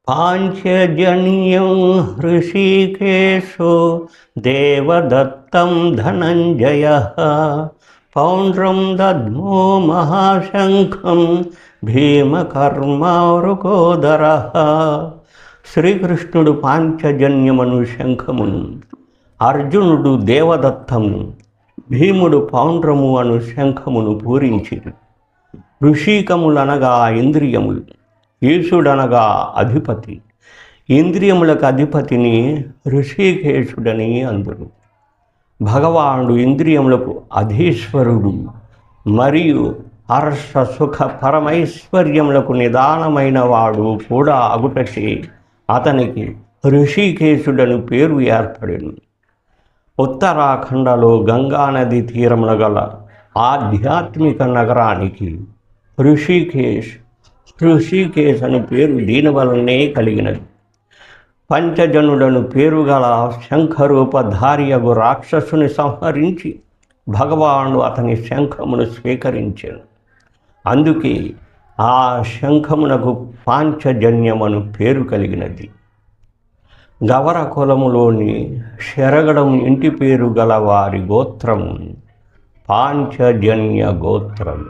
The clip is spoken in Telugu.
పాంచజన్యం హృషీకేశో దేవదత్తం ధనంజయ పౌండ్రం దద్మో మహాశంఖం భీమకర్మావృకోదర. శ్రీకృష్ణుడు పాంచజన్యమను శంఖమును, అర్జునుడు దేవదత్తము, భీముడు పౌండ్రము అను శంఖమును పూరించిరి. ఋషికములనగా ఇంద్రియములు, ఈశుడనగా అధిపతి. ఇంద్రియములకు అధిపతిని ఋషికేశుడని అందురు. భగవానుడు ఇంద్రియములకు అధీశ్వరుడు మరియు హర్ష సుఖ పరమైశ్వర్యములకు నిదానమైన వాడు కూడా అగుటచే అతనికి ఋషికేశుడని పేరు ఏర్పడెను. ఉత్తరాఖండలో గంగానది తీరమున గల ఆధ్యాత్మిక నగరానికి ఋషికేశ్ అని పేరు దీనివలనే కలిగినది. పంచజనుడను పేరు గల శంఖరూపధారియగు రాక్షసుని సంహరించి భగవానుడు అతని శంఖమును స్వీకరించాడు. అందుకే ఆ శంఖమునకు పాంచజన్యమను పేరు కలిగినది. గవర కులములోని శరగడం ఇంటి పేరు గల వారి గోత్రము పాంచజన్య గోత్రం.